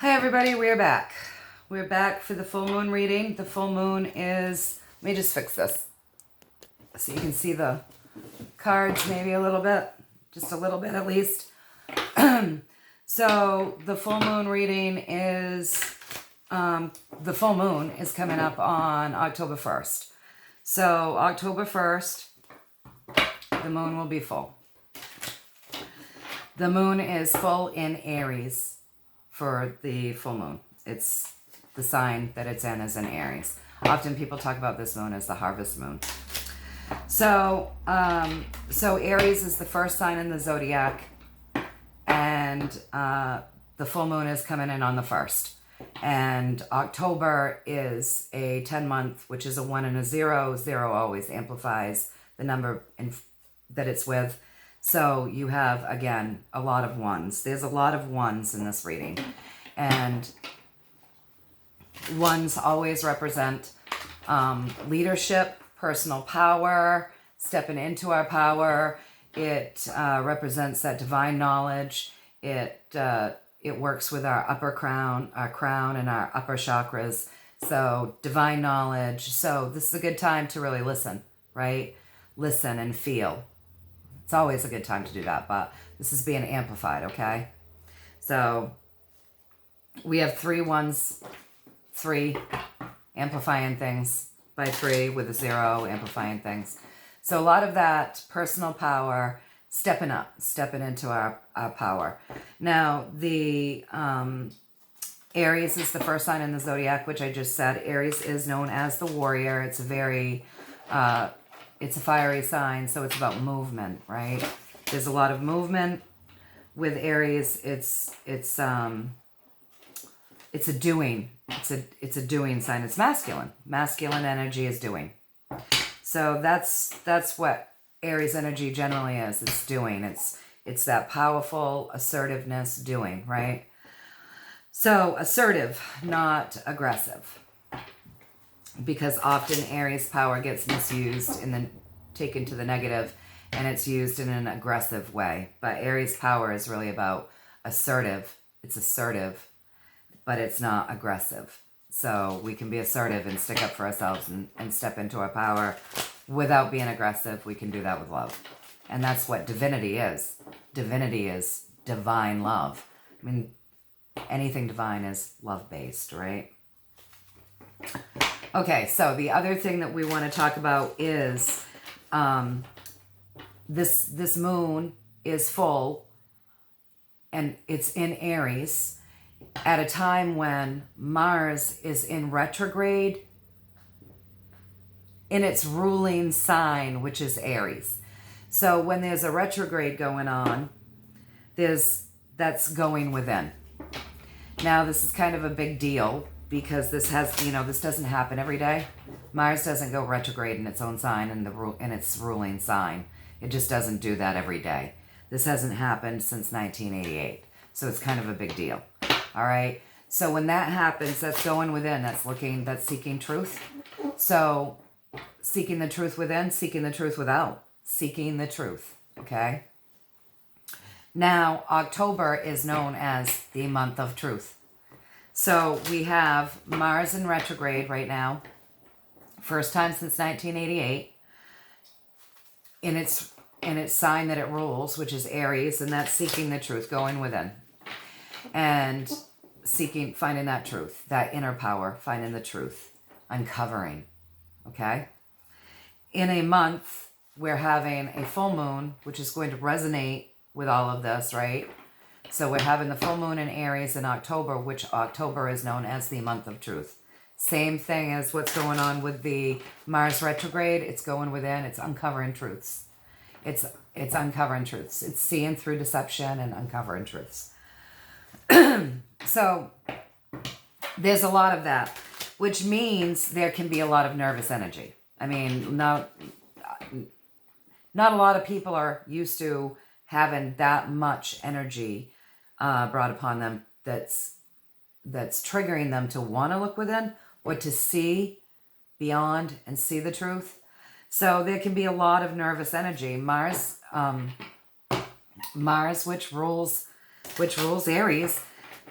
Hi everybody, we're back. We're back for the full moon reading. The full moon is, let me just fix this so you can see the cards maybe a little bit, just a little bit at least. So the full moon reading is, the full moon is coming up on October 1st. So October 1st, the moon will be full. The moon is full in Aries for the full moon. It's the sign that it's in is in Aries. Often people talk about this moon as the harvest moon. So Aries is the first sign in the zodiac, and the full moon is coming in on the 1st. And October is a 10-month, which is a 1 and a 0. 0 always amplifies the number that it's with. So you have, again, a lot of ones. There's a lot of ones in this reading. And ones always represent leadership, personal power, stepping into our power. It represents that divine knowledge. It works with our upper crown, and our upper chakras. So divine knowledge. So this is a good time to really listen, right? Listen and feel. It's always a good time to do that, but this is being amplified, okay? So we have 3 ones, 3 amplifying things by 3 with a 0 amplifying things. So a lot of that personal power, stepping up, stepping into our power. Now, the Aries is the first sign in the zodiac, which I just said. Aries is known as the warrior. It's a very... it's a fiery sign, so it's about movement, right? There's a lot of movement with Aries. It's a doing. It's a doing sign. It's masculine. Masculine energy is doing. So that's what Aries energy generally is. It's doing. It's that powerful assertiveness doing, right? So assertive, not aggressive. Because often Aries power gets misused and then taken to the negative, and it's used in an aggressive way. But Aries power is really about assertive. It's assertive, but it's not aggressive. So we can be assertive and stick up for ourselves and step into our power without being aggressive. We can do that with love. And that's what divinity is. Divinity is divine love. I mean, anything divine is love-based, right? Okay, so the other thing that we want to talk about is this moon is full, and it's in Aries at a time when Mars is in retrograde in its ruling sign, which is Aries. So when there's a retrograde going on, that's going within. Now, this is kind of a big deal, because this doesn't happen every day. Mars doesn't go retrograde in its own sign, in its ruling sign. It just doesn't do that every day. This hasn't happened since 1988. So it's kind of a big deal. All right. So when that happens, that's going within. That's seeking truth. So seeking the truth within, seeking the truth without. Seeking the truth. Okay. Now, October is known as the month of truth. So we have Mars in retrograde right now, first time since 1988, in its sign that it rules, which is Aries, and that's seeking the truth, going within, and finding that truth, that inner power, finding the truth, uncovering, okay? In a month, we're having a full moon, which is going to resonate with all of this, right? So we're having the full moon in Aries in October, which October is known as the month of truth. Same thing as what's going on with the Mars retrograde. It's going within. It's uncovering truths. It's uncovering truths. It's seeing through deception and uncovering truths. So there's a lot of that, which means there can be a lot of nervous energy. I mean, not a lot of people are used to having that much energy brought upon them that's triggering them to want to look within or to see beyond and see the truth. So there can be a lot of nervous energy. Mars, which rules Aries,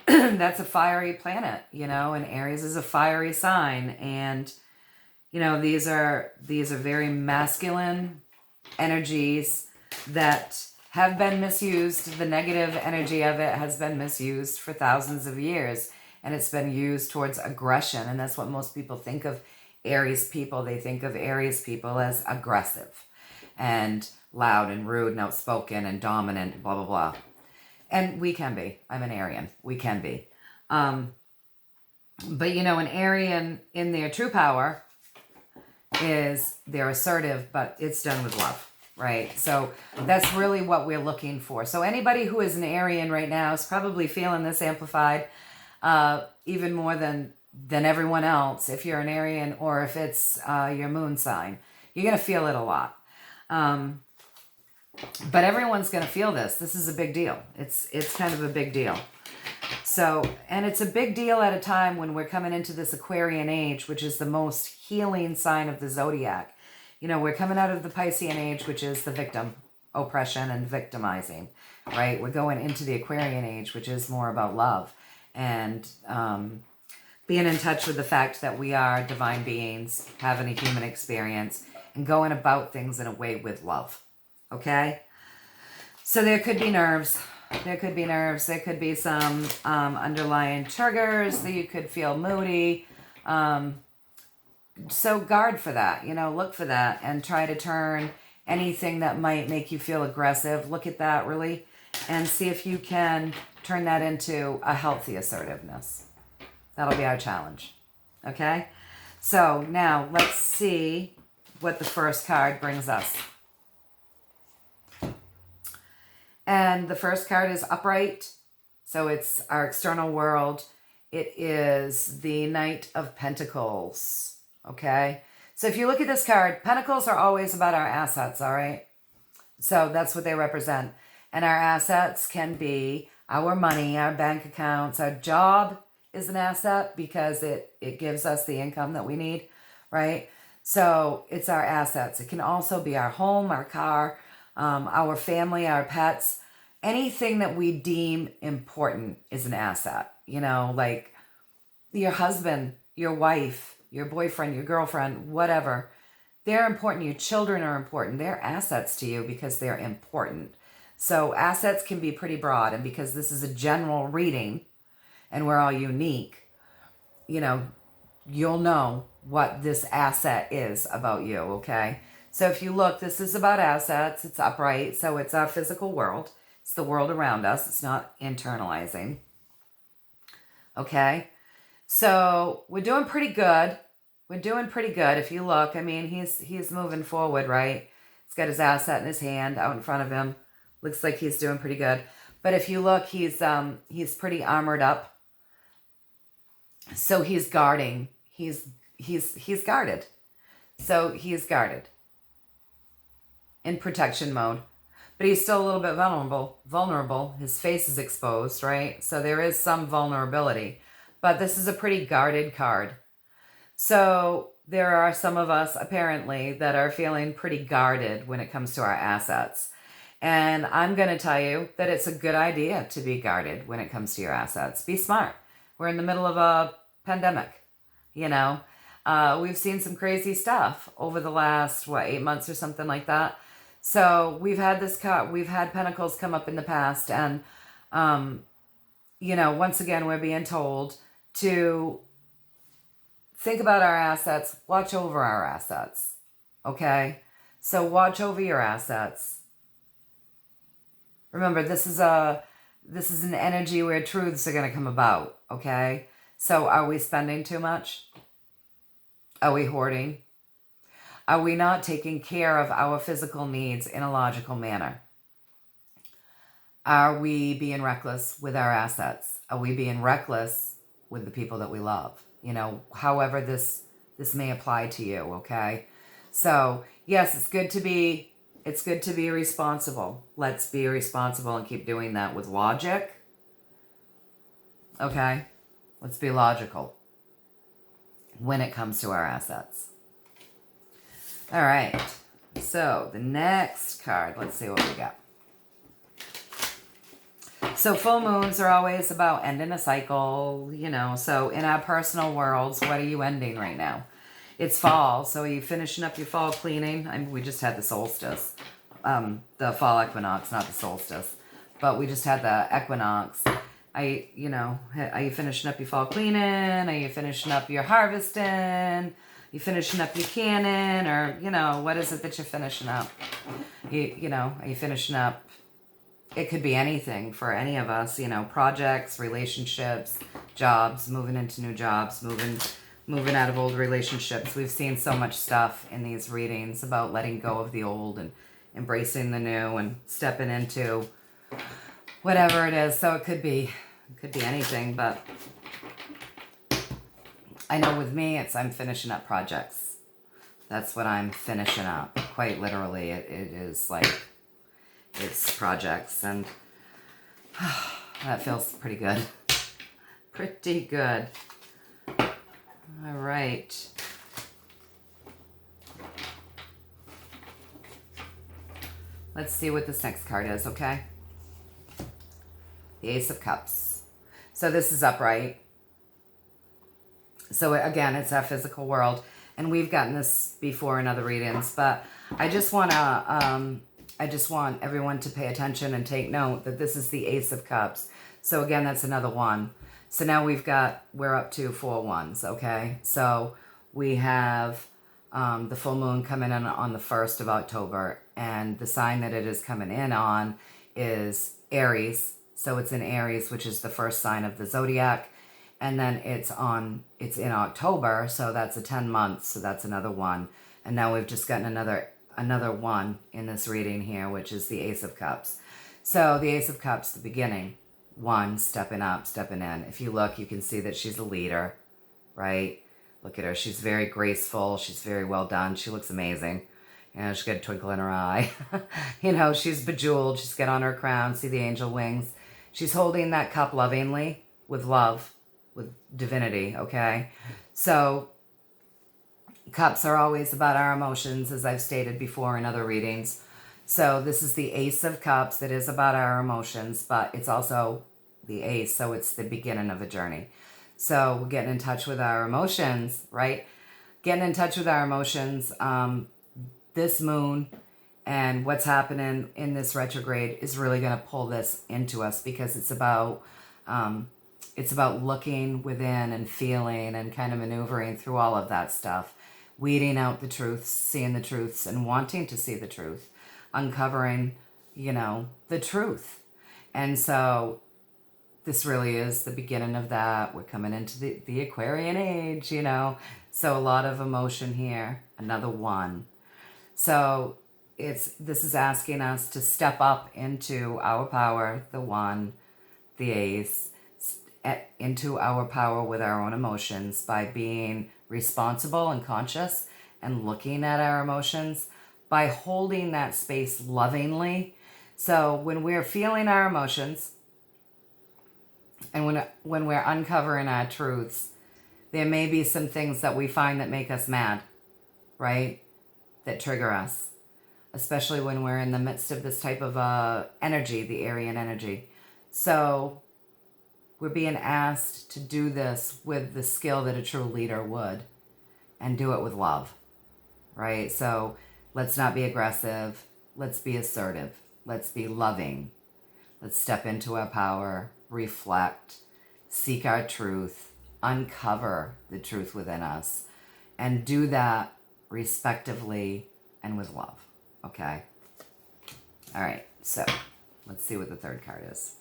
That's a fiery planet, you know, and Aries is a fiery sign. And, you know, these are very masculine energies that have been misused. The negative energy of it has been misused for thousands of years, and it's been used towards aggression. And that's what most people think of Aries people. They think of Aries people as aggressive and loud and rude and outspoken and dominant, blah, blah, blah. And we can be. I'm an Arian. We can be. But, you know, an Arian in their true power is they're assertive, but it's done with love, right? So that's really what we're looking for. So anybody who is an Arian right now is probably feeling this amplified even more than everyone else. If you're an Arian or if it's your moon sign, you're going to feel it a lot. But everyone's going to feel this. This is a big deal. It's kind of a big deal. So, and it's a big deal at a time when we're coming into this Aquarian age, which is the most healing sign of the zodiac. You know, we're coming out of the Piscean age, which is the victim, oppression and victimizing, right? We're going into the Aquarian age, which is more about love and being in touch with the fact that we are divine beings, having a human experience, and going about things in a way with love. Okay? So there could be nerves. There could be nerves. There could be some underlying triggers that you could feel moody. So guard for that, you know, look for that and try to turn anything that might make you feel aggressive. Look at that really and see if you can turn that into a healthy assertiveness. That'll be our challenge. Okay? So now let's see what the first card brings us. And the first card is upright. So it's our external world. It is the Knight of Pentacles. Okay? So if you look at this card, Pentacles are always about our assets, all right? So that's what they represent. And our assets can be our money, our bank accounts. Our job is an asset because it gives us the income that we need, right? So it's our assets. It can also be our home, our car, our family, our pets. Anything that we deem important is an asset. You know, like your husband, your wife, your boyfriend, your girlfriend, whatever. They're important. Your children are important. They're assets to you because they're important. So assets can be pretty broad. And because this is a general reading and we're all unique, you know, you'll know what this asset is about you, okay? So if you look, this is about assets. It's upright. So it's our physical world. It's the world around us. It's not internalizing. Okay? So we're doing pretty good. We're doing pretty good. If you look, I mean, he's moving forward, right? He's got his asset in his hand out in front of him. Looks like he's doing pretty good. But if you look, he's pretty armored up. So he's guarding. He's guarded. So he's guarded in protection mode. But he's still a little bit vulnerable. His face is exposed, right? So there is some vulnerability. But this is a pretty guarded card. So there are some of us, apparently, that are feeling pretty guarded when it comes to our assets. And I'm going to tell you that it's a good idea to be guarded when it comes to your assets. Be smart. We're in the middle of a pandemic, you know. We've seen some crazy stuff over the last, 8 months or something like that. So we've had we've had Pentacles come up in the past. And, you know, once again, we're being told to think about our assets, watch over our assets, okay? So watch over your assets. Remember, this is an energy where truths are going to come about, okay? So are we spending too much? Are we hoarding? Are we not taking care of our physical needs in a logical manner? Are we being reckless with our assets? Are we being reckless with the people that we love? You know, however this may apply to you, okay? So, yes, it's good to be responsible. Let's be responsible and keep doing that with logic. Okay? Let's be logical when it comes to our assets. All right. So, the next card, let's see what we got. So full moons are always about ending a cycle, you know. So in our personal worlds, what are you ending right now? It's fall, so are you finishing up your fall cleaning? I mean, we just had the solstice, the fall equinox, not the solstice, but we just had the equinox. You know, are you finishing up your fall cleaning? Are you finishing up your harvesting? Are you finishing up your canning? Or, you know, what is it that you're finishing up? You know, are you finishing up? It could be anything for any of us, you know, projects, relationships, jobs, moving into new jobs, moving out of old relationships. We've seen so much stuff in these readings about letting go of the old and embracing the new and stepping into whatever it is. So it could be anything, but I know with me, I'm finishing up projects. That's what I'm finishing up. Quite literally, it is like, it's projects, and that feels pretty good. Pretty good. All right. Let's see what this next card is, okay? The Ace of Cups. So this is upright. So again, it's our physical world, and we've gotten this before in other readings, but I just want everyone to pay attention and take note that this is the Ace of Cups. So again, that's another one. So now we're up to 4 ones, okay? So we have the full moon coming in on the 1st of October, and the sign that it is coming in on is Aries. So it's in Aries, which is the first sign of the zodiac. And then it's in October, so that's a 10 months, so that's another one. And now we've just gotten another one in this reading here, which is the Ace of Cups. So the Ace of Cups, the beginning, one, stepping up, stepping in. If you look, you can see that she's a leader, right? Look at her. She's very graceful. She's very well done. She looks amazing. You know, she's got a twinkle in her eye. You know, she's bejeweled. She's got on her crown. See the angel wings. She's holding that cup lovingly with love, with divinity, okay? So cups are always about our emotions, as I've stated before in other readings. So this is the Ace of Cups that is about our emotions, but it's also the Ace, so it's the beginning of a journey. So we're getting in touch with our emotions, right? Getting in touch with our emotions. This moon and what's happening in this retrograde is really going to pull this into us, because it's about looking within and feeling and kind of maneuvering through all of that stuff, weeding out the truths, seeing the truths, and wanting to see the truth, uncovering, you know, the truth. And so this really is the beginning of that. We're coming into the Aquarian age, you know, so a lot of emotion here, another one. So this is asking us to step up into our power, the one, the Ace, into our power with our own emotions by being responsible and conscious and looking at our emotions, by holding that space lovingly. So when we're feeling our emotions and when we're uncovering our truths, there may be some things that we find that make us mad, right? That trigger us, especially when we're in the midst of this type of energy, the Aryan energy. So we're being asked to do this with the skill that a true leader would, and do it with love, right? So let's not be aggressive. Let's be assertive. Let's be loving. Let's step into our power, reflect, seek our truth, uncover the truth within us, and do that respectively and with love, okay? All right, so let's see what the third card is.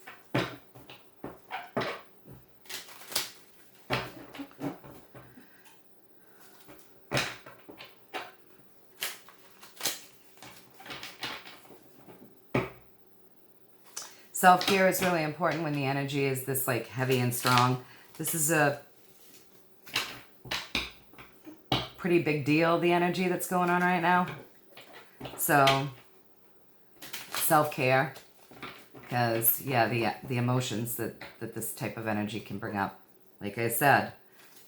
Self-care is really important when the energy is this like heavy and strong. This is a pretty big deal, the energy that's going on right now. So self-care, because yeah, the emotions that this type of energy can bring up. Like I said,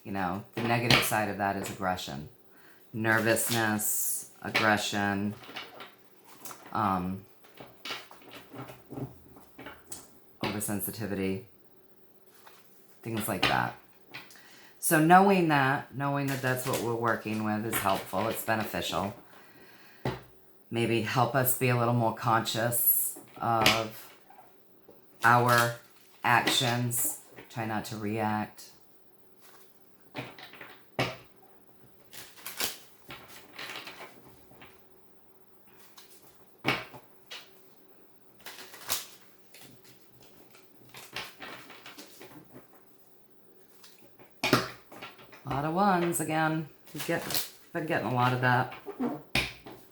you know, the negative side of that is aggression, nervousness, aggression, oversensitivity, things like that. So knowing that that's what we're working with is helpful. It's beneficial. Maybe help us be a little more conscious of our actions. Try not to react. A lot of ones again. Been getting a lot of that.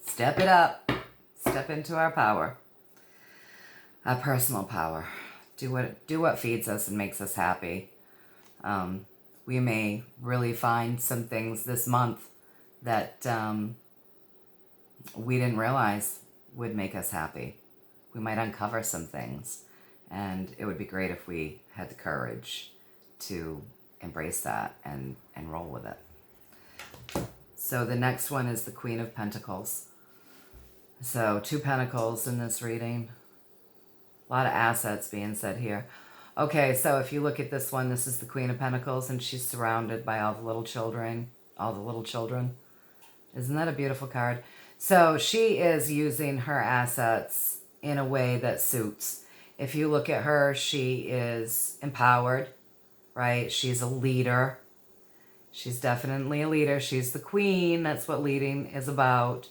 Step it up. Step into our power. Our personal power. Do what feeds us and makes us happy. We may really find some things this month that we didn't realize would make us happy. We might uncover some things, and it would be great if we had the courage to embrace that and roll with it. So the next one is the Queen of Pentacles. So 2 Pentacles in this reading. A lot of assets being said here. Okay, so if you look at this one, this is the Queen of Pentacles, and she's surrounded by all the little children. Isn't that a beautiful card? So she is using her assets in a way that suits. If you look at her, she is empowered, right? She's a leader. She's definitely a leader. She's the queen. That's what leading is about.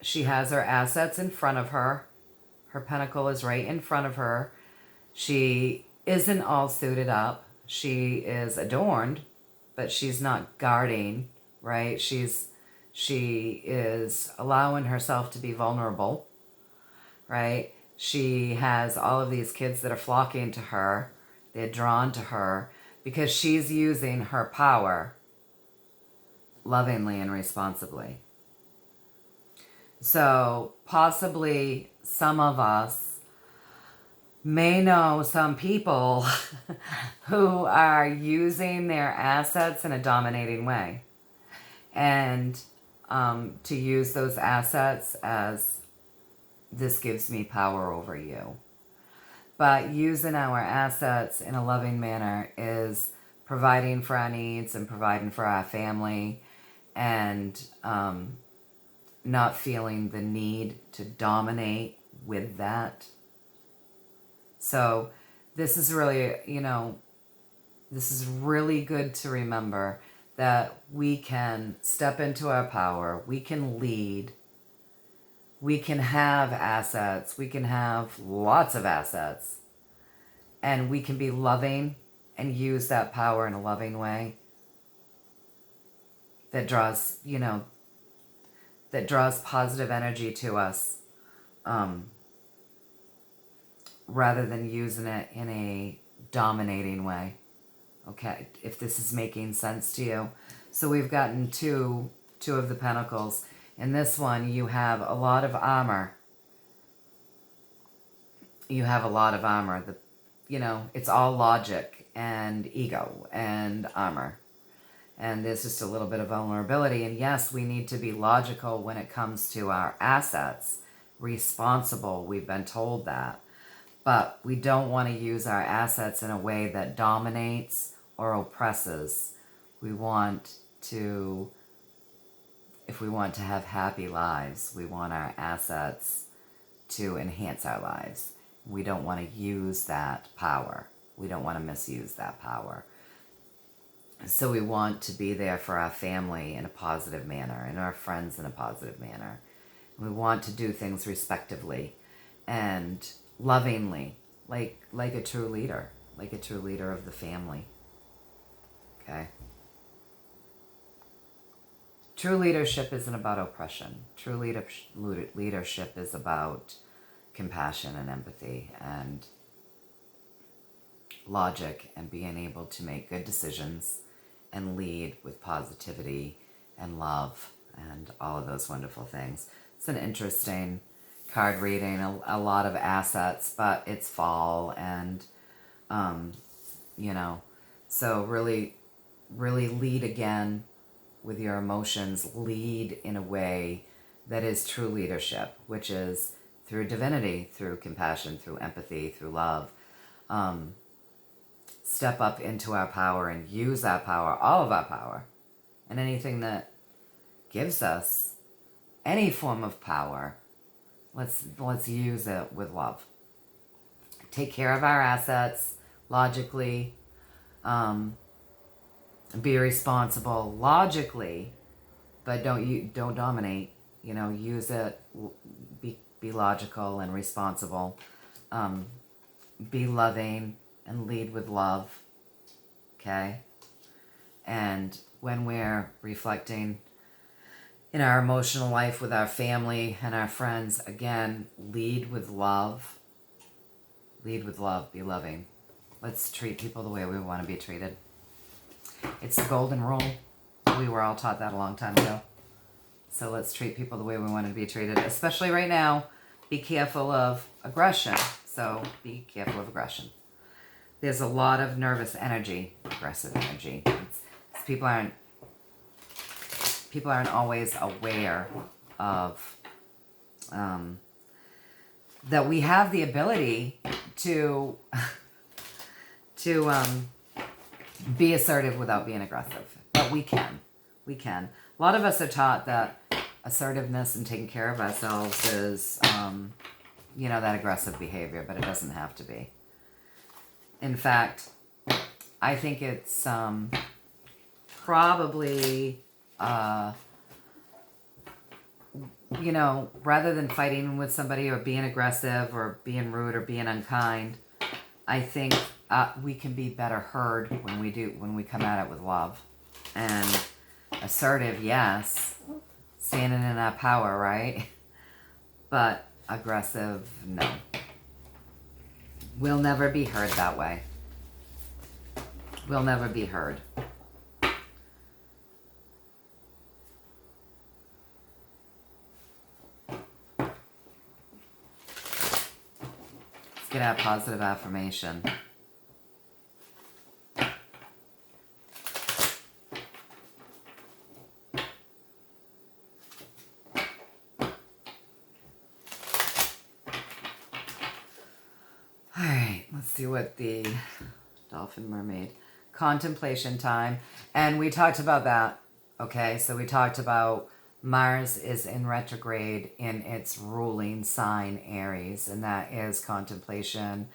She has her assets in front of her. Her pentacle is right in front of her. She isn't all suited up. She is adorned, but she's not guarding, right? She is allowing herself to be vulnerable, right? She has all of these kids that are flocking to her. They're drawn to her because she's using her power lovingly and responsibly. So possibly some of us may know some people who are using their assets in a dominating way. And to use those assets as, this gives me power over you. But using our assets in a loving manner is providing for our needs and providing for our family, and not feeling the need to dominate with that. So this is really, this is really good to remember that we can step into our power. We can lead. We can have assets. We can have lots of assets. And we can be loving and use that power in a loving way that draws, that draws positive energy to us, rather than using it in a dominating way. Okay, if this is making sense to you. So we've gotten two of the Pentacles. In this one, you have a lot of armor. You have a lot of armor. It's all logic and ego and armor. And there's just a little bit of vulnerability. And yes, we need to be logical when it comes to our assets. Responsible, we've been told that. But we don't want to use our assets in a way that dominates or oppresses. We want to, if we want to have happy lives, we want our assets to enhance our lives. We don't want to use that power. We don't want to misuse that power. So we want to be there for our family in a positive manner, and our friends in a positive manner. We want to do things respectively and lovingly, like a true leader of the family. Okay? True leadership isn't about oppression. True leadership is about compassion and empathy and logic, and being able to make good decisions and lead with positivity and love and all of those wonderful things. It's an interesting card reading, a lot of assets, but it's fall, and so really lead again with your emotions. Lead in a way that is true leadership, which is through divinity, through compassion, through empathy, through love, step up into our power and use our power, all of our power, and anything that gives us any form of power, let's use it with love. Take care of our assets logically. Be responsible logically, but don't dominate. Use it. Be logical and responsible. Be loving and lead with love. Okay. And when we're reflecting in our emotional life with our family and our friends, again, lead with love. Lead with love. Be loving. Let's treat people the way we want to be treated. It's the golden rule. We were all taught that a long time ago. So let's treat people the way we want to be treated, especially right now. Be careful of aggression. So be careful of aggression. There's a lot of nervous energy, aggressive energy. People aren't always aware of that we have the ability to be assertive without being aggressive. But we can. A lot of us are taught that assertiveness and taking care of ourselves is, that aggressive behavior, but it doesn't have to be. In fact, I think it's probably, rather than fighting with somebody or being aggressive or being rude or being unkind, I think we can be better heard when we come at it with love. And assertive, yes. Standing in our power, right? But aggressive, no. We'll never be heard that way. We'll never be heard. Let's get our positive affirmation. Let's see what the dolphin mermaid contemplation time, and we talked about that. Okay, so we talked about Mars is in retrograde in its ruling sign Aries, and that is contemplation.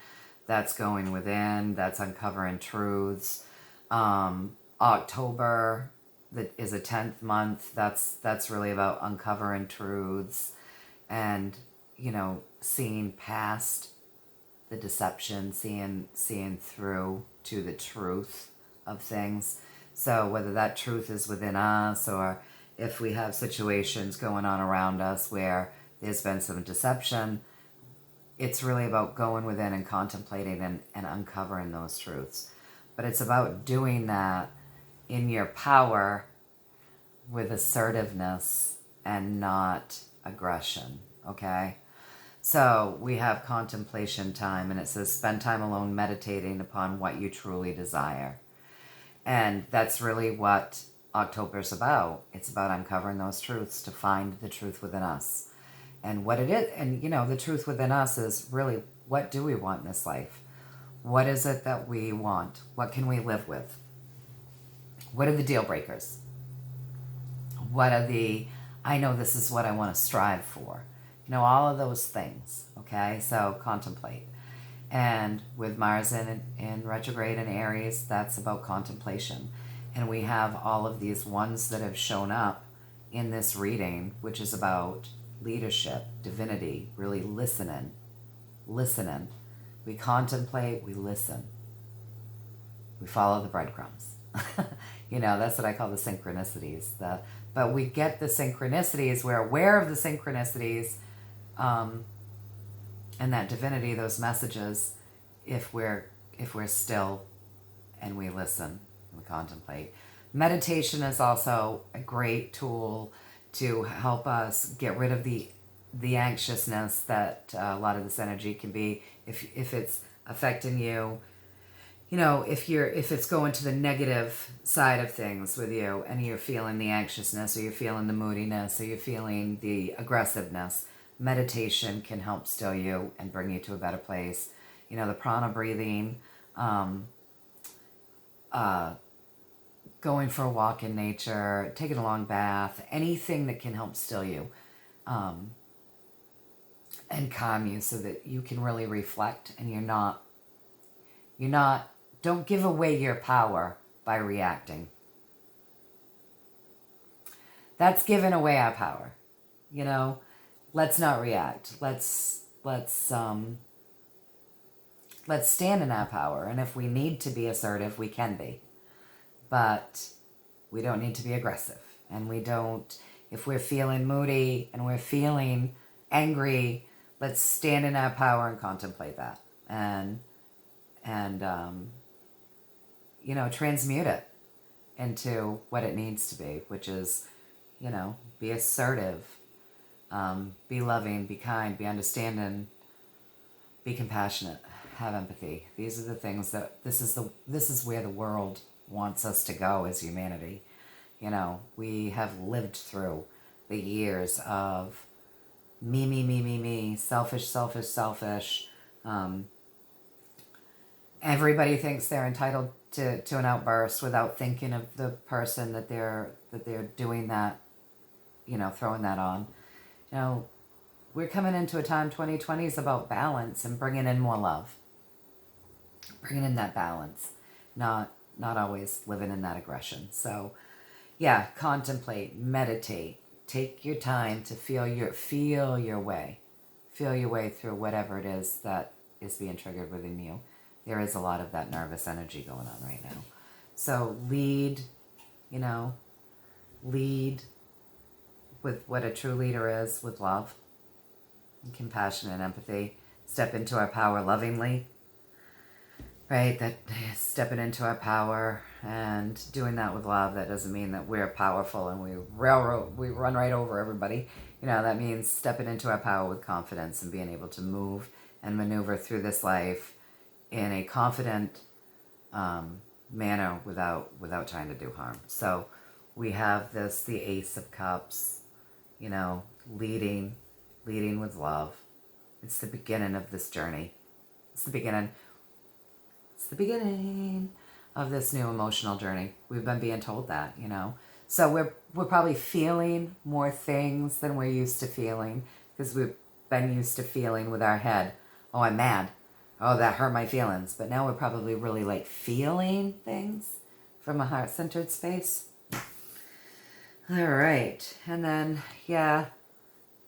That's going within. That's uncovering truths. October that is a 10th month. That's really about uncovering truths, and seeing past the deception, seeing through to the truth of things. So whether that truth is within us, or if we have situations going on around us where there's been some deception, it's really about going within and contemplating and uncovering those truths. But it's about doing that in your power with assertiveness and not aggression, okay? So we have contemplation time, and it says spend time alone meditating upon what you truly desire. And that's really what October's about. It's about uncovering those truths to find the truth within us. And what it is, and the truth within us is really, what do we want in this life? What is it that we want? What can we live with? What are the deal breakers? What are I know this is what I want to strive for. All of those things, okay? So contemplate. And with Mars in retrograde in Aries, that's about contemplation. And we have all of these ones that have shown up in this reading, which is about leadership, divinity, really listening. We contemplate, we listen. We follow the breadcrumbs. That's what I call the synchronicities. But we get the synchronicities, we're aware of the synchronicities, and that divinity, those messages, if we're still and we listen and we contemplate. Meditation is also a great tool to help us get rid of the anxiousness that a lot of this energy can be if it's affecting you. If it's going to the negative side of things with you, and you're feeling the anxiousness, or you're feeling the moodiness, or you're feeling the aggressiveness, meditation can help still you and bring you to a better place. you know, the prana breathing, going for a walk in nature, taking a long bath, anything that can help still you and calm you so that you can really reflect and don't give away your power by reacting. That's giving away our power. You know, let's not react. Let's stand in our power. And if we need to be assertive, we can be. But we don't need to be aggressive. And we don't, if we're feeling moody and we're feeling angry, let's stand in our power and contemplate that. And you know, transmute it into what it needs to be, which is, you know, be assertive, be loving, be kind, be understanding, be compassionate, have empathy. These are the things that this is where the world wants us to go as humanity. You know, we have lived through the years of me, selfish. Everybody thinks they're entitled to an outburst without thinking of the person that they're doing that, you know, throwing that on. You know, we're coming into a time, 2020 is about balance and bringing in more love. Bringing in that balance, not always living in that aggression. So, yeah, contemplate, meditate, take your time to feel your way through whatever it is that is being triggered within you. There is a lot of that nervous energy going on right now. So lead with what a true leader is, with love and compassion and empathy. Step into our power lovingly, right? That stepping into our power and doing that with love. That doesn't mean that we're powerful and we run right over everybody. You know, that means stepping into our power with confidence and being able to move and maneuver through this life in a confident manner without trying to do harm. So we have the Ace of Cups, you know, leading with love. It's the beginning of this journey. It's the beginning of this new emotional journey. We've been being told that, you know. So we're probably feeling more things than we're used to feeling, because we've been used to feeling with our head. Oh, I'm mad. Oh, that hurt my feelings. But now we're probably really like feeling things from a heart-centered space. All right. And then, yeah,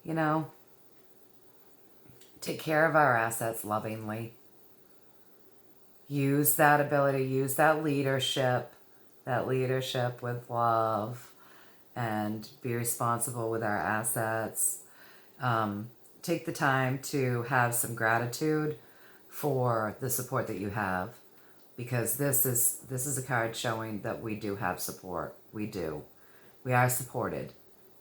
you know, take care of our assets lovingly. Use that ability, use that leadership with love, and be responsible with our assets. Take the time to have some gratitude for the support that you have, because this is a card showing that we do have support. We do. We are supported.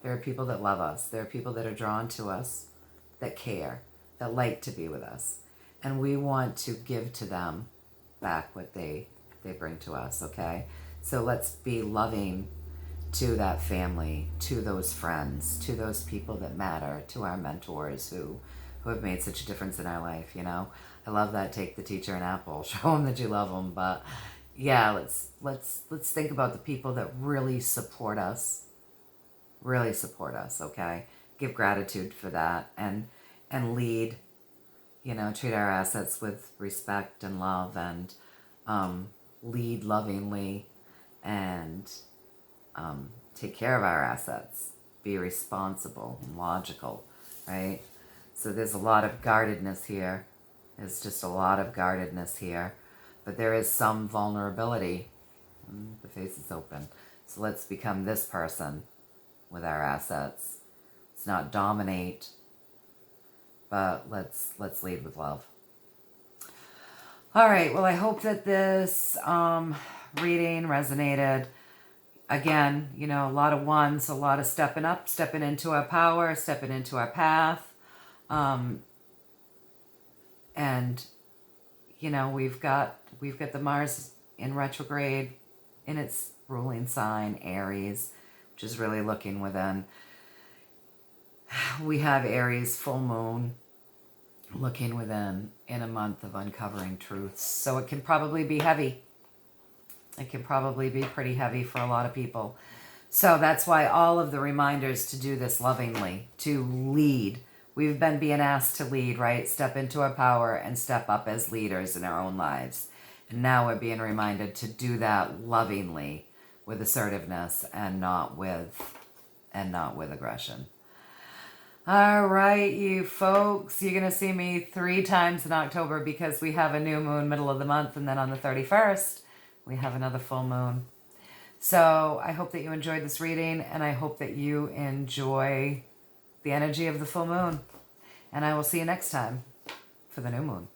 There are people that love us. There are people that are drawn to us, that care, that like to be with us. And we want to give to them back what they bring to us, okay? So let's be loving to that family, to those friends, to those people that matter, to our mentors who have made such a difference in our life, you know? I love that. Take the teacher an apple, show them that you love them. But yeah, let's think about the people that really support us, okay? Give gratitude for that, and lead, you know, treat our assets with respect and love, and lead lovingly, and take care of our assets. Be responsible and logical, right? So there's a lot of guardedness here. There's just a lot of guardedness here. But there is some vulnerability. The face is open. So let's become this person with our assets. Let's not dominate, but let's lead with love. All right. Well, I hope that this reading resonated. Again, you know, a lot of ones, a lot of stepping up, stepping into our power, stepping into our path. And, you know, we've got the Mars in retrograde in its ruling sign, Aries, which is really looking within. We have Aries full moon looking within in a month of uncovering truths. So it can probably be heavy. It can probably be pretty heavy for a lot of people. So that's why all of the reminders to do this lovingly, to lead. We've been being asked to lead, right? Step into our power and step up as leaders in our own lives. And now we're being reminded to do that lovingly with assertiveness and not with aggression. All right, you folks, you're going to see me 3 times in October because we have a new moon middle of the month, and then on the 31st, we have another full moon. So I hope that you enjoyed this reading, and I hope that you enjoy the energy of the full moon. And I will see you next time for the new moon.